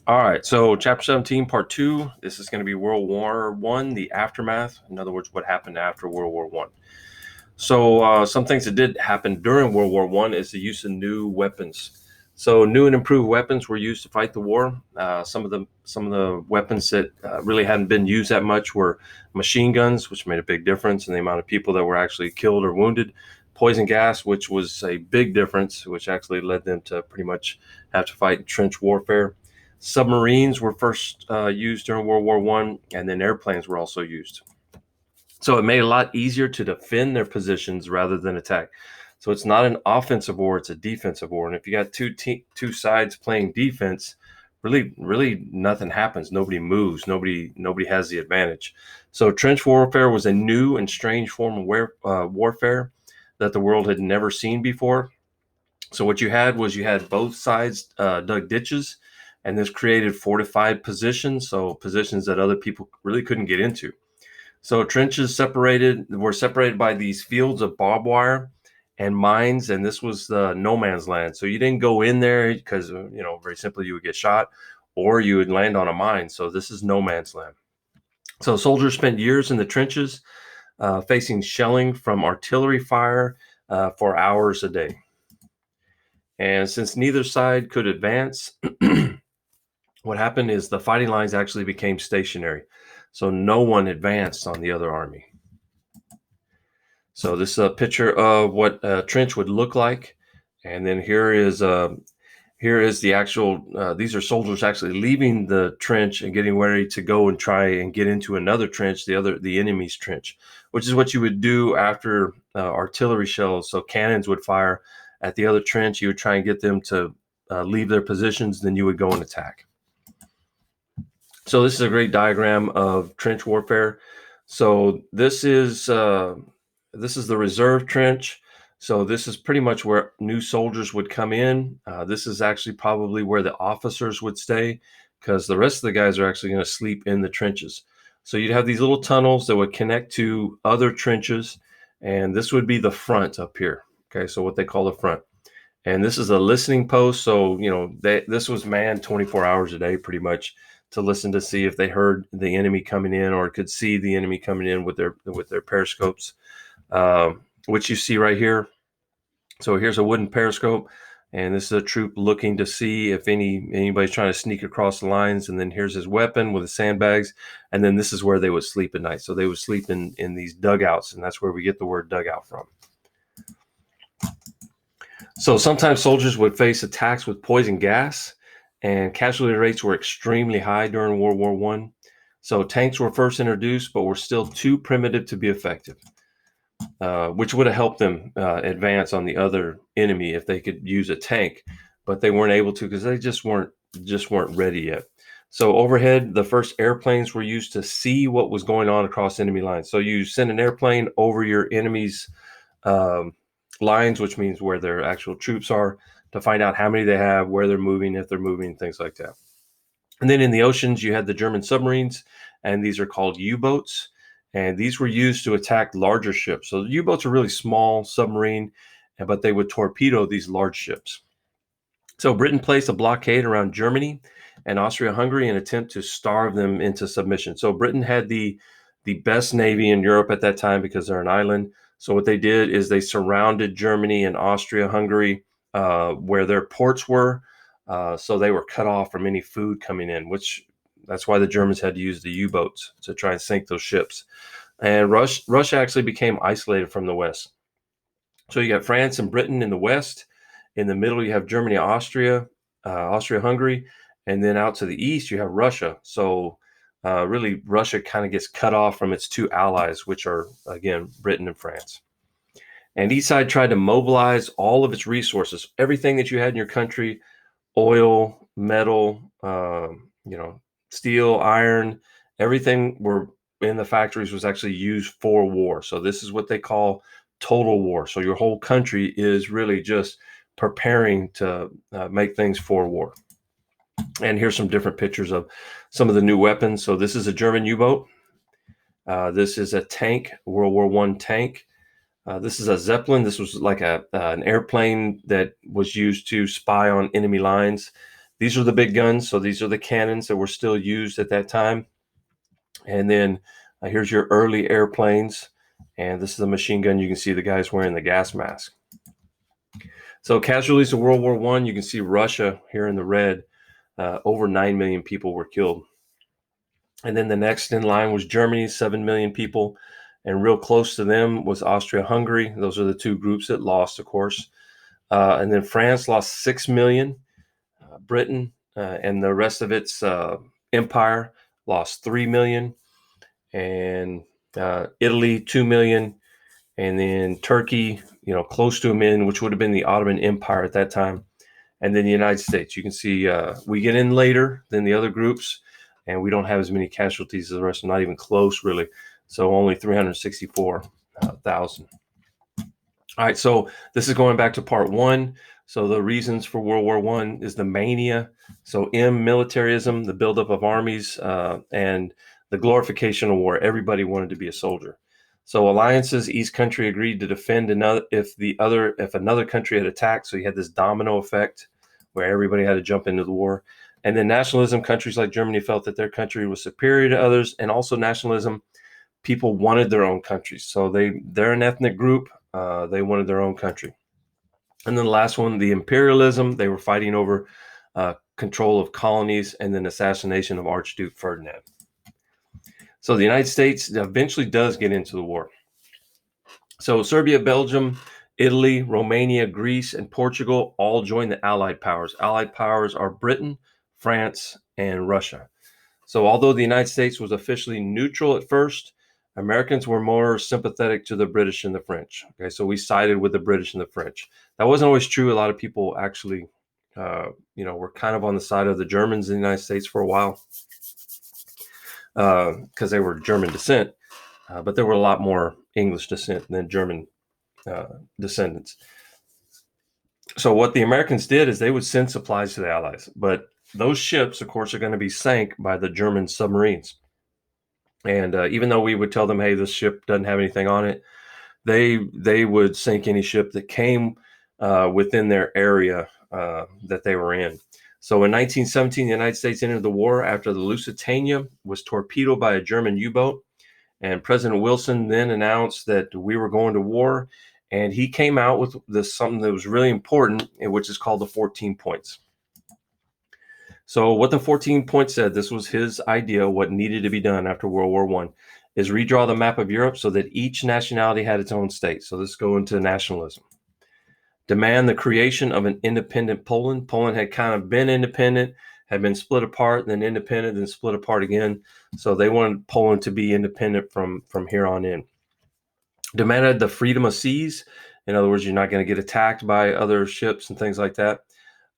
All right, so Chapter 17, Part 2. This is going to be World War One, the aftermath. In other words, what happened after World War One. So some things that did happen during World War One is the use of new weapons. So new and improved weapons were used to fight the war. Some of the weapons that really hadn't been used that much were machine guns, which made a big difference in the amount of people that were actually killed or wounded. Poison gas, which was a big difference, which actually led them to pretty much have to fight trench warfare. Submarines were first used during World War One, and then airplanes were also used. So it made it a lot easier to defend their positions rather than attack. So it's not an offensive war; it's a defensive war. And if you got two sides playing defense, really nothing happens. Nobody moves. Nobody has the advantage. So trench warfare was a new and strange form of warfare that the world had never seen before. So what you had was you had both sides dug ditches, and this created fortified positions, so positions that other people really couldn't get into. So trenches were separated by these fields of barbed wire and mines, and this was the no man's land. So you didn't go in there because very simply you would get shot, or you would land on a mine. So this is no man's land. So soldiers spent years in the trenches, facing shelling from artillery fire for hours a day. And since neither side could advance, what happened is the fighting lines actually became stationary. So no one advanced on the other army. So this is a picture of what a trench would look like. And then here is the actual, these are soldiers actually leaving the trench and getting ready to go and try and get into another trench, the enemy's trench, which is what you would do after artillery shells. So cannons would fire at the other trench. You would try and get them to leave their positions, then you would go and attack. So this is a great diagram of trench warfare. So this is the reserve trench. So this is pretty much where new soldiers would come in. This is actually probably where the officers would stay, because the rest of the guys are actually going to sleep in the trenches. So you'd have these little tunnels that would connect to other trenches, and this would be the front up here. Okay, so what they call the front. And this is a listening post. So, this was manned 24 hours a day pretty much to listen to see if they heard the enemy coming in or could see the enemy coming in with their periscopes, which you see right here. So here's a wooden periscope, and this is a troop looking to see if anybody's trying to sneak across the lines. And then here's his weapon with the sandbags, and then this is where they would sleep at night. So they would sleep in these dugouts, and that's where we get the word dugout from. So sometimes soldiers would face attacks with poison gas, and casualty rates were extremely high during World War One. So tanks were first introduced, but were still too primitive to be effective, which would have helped them advance on the other enemy if they could use a tank, but they weren't able to because they just weren't ready yet. So overhead, the first airplanes were used to see what was going on across enemy lines. So you send an airplane over your enemy's lines, which means where their actual troops are, to find out how many they have, where they're moving, if they're moving, things like that. And then in the oceans, you had the German submarines, and these are called U-boats. And these were used to attack larger ships. So the U-boats are really small submarine, but they would torpedo these large ships. So Britain placed a blockade around Germany and Austria-Hungary in an attempt to starve them into submission. So Britain had the best navy in Europe at that time because they're an island. So what they did is they surrounded Germany and Austria-Hungary where their ports were. So they were cut off from any food coming in, that's why the Germans had to use the U-boats to try and sink those ships. And Russia actually became isolated from the West. So you got France and Britain in the West. In the middle, you have Germany, Austria-Hungary. And then out to the east, you have Russia. So really, Russia kind of gets cut off from its two allies, which are, again, Britain and France. And each side tried to mobilize all of its resources, everything that you had in your country, oil, metal, steel, iron, everything were in the factories was actually used for war. So this is what they call total war. So your whole country is really just preparing to make things for war. And here's some different pictures of some of the new weapons. So this is a German U-boat. This is a tank, World War I tank. This is a Zeppelin. This was like an airplane that was used to spy on enemy lines. These are the big guns. So these are the cannons that were still used at that time. And then here's your early airplanes. And this is a machine gun. You can see the guys wearing the gas mask. So casualties of World War I, you can see Russia here in the red. Over 9 million people were killed. And then the next in line was Germany, 7 million people. And real close to them was Austria-Hungary. Those are the two groups that lost, of course. And then France lost 6 million. Britain and the rest of its empire lost 3 million. And Italy, 2 million. And then Turkey, close to a million, which would have been the Ottoman Empire at that time. And then the United States. You can see we get in later than the other groups, and we don't have as many casualties as the rest, not even close, really. So only 364,000. All right, so this is going back to part one. So the reasons for World War I is the mania. So militarism, the buildup of armies, and the glorification of war. Everybody wanted to be a soldier. So alliances, each country agreed to defend another if another country had attacked. So you had this domino effect where everybody had to jump into the war. And then nationalism, countries like Germany felt that their country was superior to others. And also nationalism, people wanted their own countries. So they're an ethnic group. They wanted their own country. And then the last one, the imperialism, they were fighting over control of colonies, and then assassination of Archduke Ferdinand. So the United States eventually does get into the war. So Serbia, Belgium, Italy, Romania, Greece, and Portugal all joined the Allied powers. Allied powers are Britain, France, and Russia. So although the United States was officially neutral at first, Americans were more sympathetic to the British and the French. Okay, so we sided with the British and the French. That wasn't always true. A lot of people actually, were kind of on the side of the Germans in the United States for a while because they were German descent. But there were a lot more English descent than German descendants. So what the Americans did is they would send supplies to the Allies. But those ships, of course, are going to be sank by the German submarines. And even though we would tell them, hey, this ship doesn't have anything on it, they would sink any ship that came within their area that they were in. So in 1917, the United States entered the war after the Lusitania was torpedoed by a German U-boat. And President Wilson then announced that we were going to war. And he came out with something that was really important, which is called the 14 points. So what the 14 points said, this was his idea, what needed to be done after World War I, is redraw the map of Europe so that each nationality had its own state. So let's go into nationalism. Demand the creation of an independent Poland. Poland had kind of been independent, had been split apart, then independent, then split apart again. So they wanted Poland to be independent from here on in. Demanded the freedom of seas. In other words, you're not going to get attacked by other ships and things like that.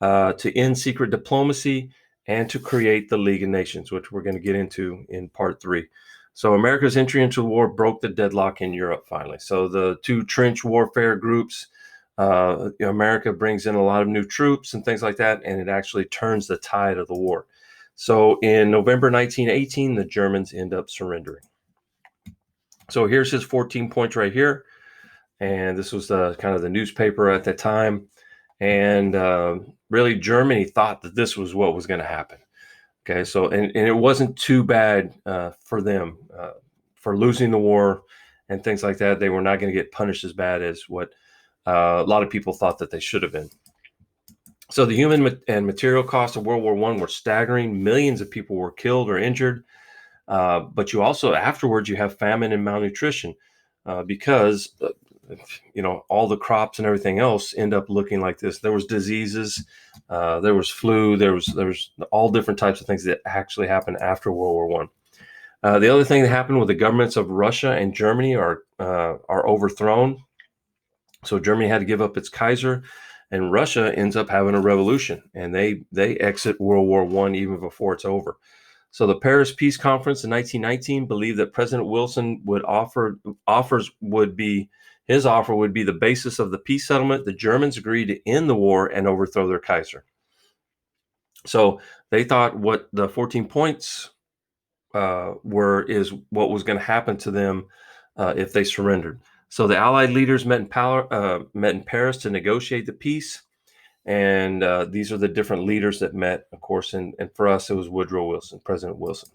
To end secret diplomacy, and to create the League of Nations, which we're going to get into in part 3. So America's entry into the war broke the deadlock in Europe finally. So the two trench warfare groups, America brings in a lot of new troops and things like that, and it actually turns the tide of the war. So in November 1918, the Germans end up surrendering. So here's his 14 points right here. And this was the kind of the newspaper at the time. And really, Germany thought that this was what was going to happen. Okay, so and it wasn't too bad for them for losing the war and things like that. They were not going to get punished as bad as what a lot of people thought that they should have been. So the human and material costs of World War I were staggering. Millions of people were killed or injured. But you also, afterwards, you have famine and malnutrition because all the crops and everything else end up looking like this. There was diseases, there was flu, there was all different types of things that actually happened after World War I. The other thing that happened with the governments of Russia and Germany are overthrown. So Germany had to give up its Kaiser, and Russia ends up having a revolution, and they exit World War I even before it's over. So the Paris Peace Conference in 1919 believed that President Wilson would his offer would be the basis of the peace settlement. The Germans agreed to end the war and overthrow their Kaiser. So they thought what the 14 points is what was going to happen to them if they surrendered. So the Allied leaders met in Paris to negotiate the peace. And these are the different leaders that met, of course, and for us, it was Woodrow Wilson, President Wilson.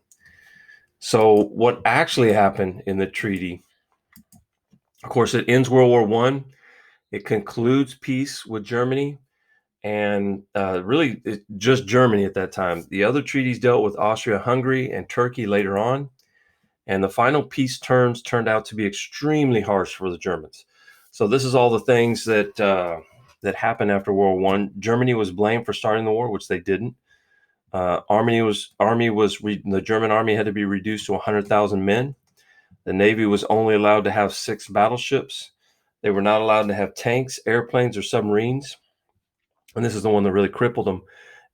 So what actually happened in the treaty, of course, it ends World War I. It concludes peace with Germany, and really just Germany at that time. The other treaties dealt with Austria-Hungary and Turkey later on, and the final peace terms turned out to be extremely harsh for the Germans. So this is all the things that that happened after World War I. Germany was blamed for starting the war, which they didn't. The German army had to be reduced to 100,000 men. The Navy was only allowed to have 6 battleships. They were not allowed to have tanks, airplanes, or submarines. And this is the one that really crippled them,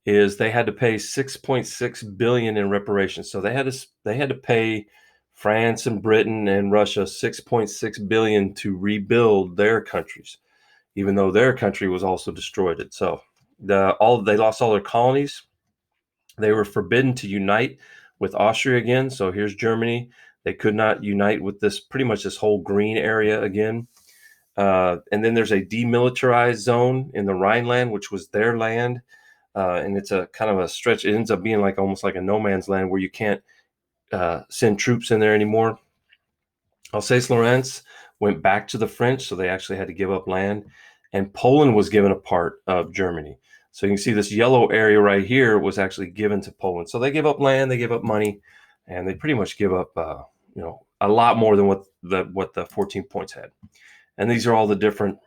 is they had to pay 6.6 billion in reparations. So they had to pay France and Britain and Russia 6.6 billion to rebuild their countries, even though their country was also destroyed itself. They lost all their colonies. They were forbidden to unite with Austria again. So here's Germany. They could not unite with pretty much this whole green area again. And then there's a demilitarized zone in the Rhineland, which was their land. And it's a kind of a stretch. It ends up being like almost like a no man's land where you can't send troops in there anymore. Alsace-Lorraine went back to the French, so they actually had to give up land. And Poland was given a part of Germany. So you can see this yellow area right here was actually given to Poland. So they give up land, they give up money, and they pretty much give up, a lot more than what the 14 points had. And these are all the different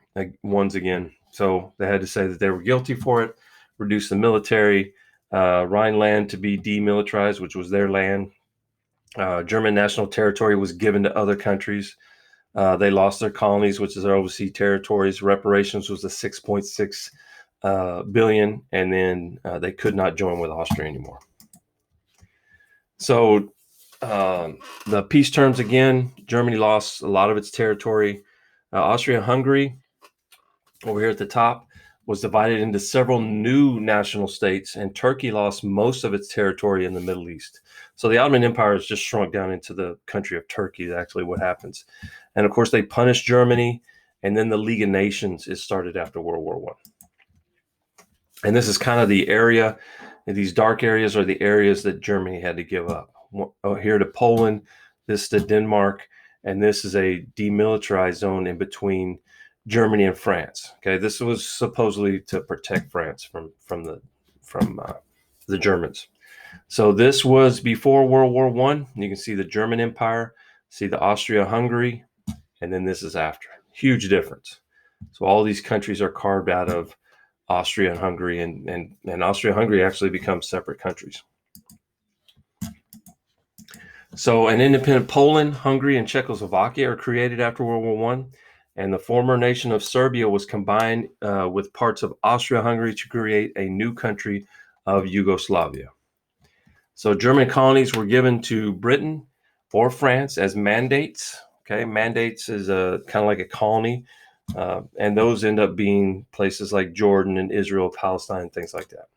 ones again. So they had to say that they were guilty for it, reduce the military, Rhineland to be demilitarized, which was their land. German national territory was given to other countries. They lost their colonies, which is their overseas territories. Reparations was the 6.6 billion, and then they could not join with Austria anymore. So the peace terms again, Germany lost a lot of its territory. Austria-Hungary, over here at the top, was divided into several new national states, and Turkey lost most of its territory in the Middle East. So the Ottoman Empire has just shrunk down into the country of Turkey, is actually what happens. And of course, they punished Germany, and then the League of Nations is started after World War I. And this is kind of the area, these dark areas are the areas that Germany had to give up. Here to Poland, this to Denmark, and this is a demilitarized zone in between Germany and France. Okay, this was supposedly to protect France from the Germans. So this was before World War I. You can see the German Empire, see the Austria-Hungary, and then this is after. Huge difference. So all these countries are carved out of Austria and Hungary, and Austria-Hungary actually becomes separate countries. So an independent Poland, Hungary, and Czechoslovakia are created after World War I, and the former nation of Serbia was combined with parts of Austria-Hungary to create a new country of Yugoslavia. So German colonies were given to Britain or France as mandates. Okay, mandates is kind of like a colony, and those end up being places like Jordan and Israel, Palestine, things like that.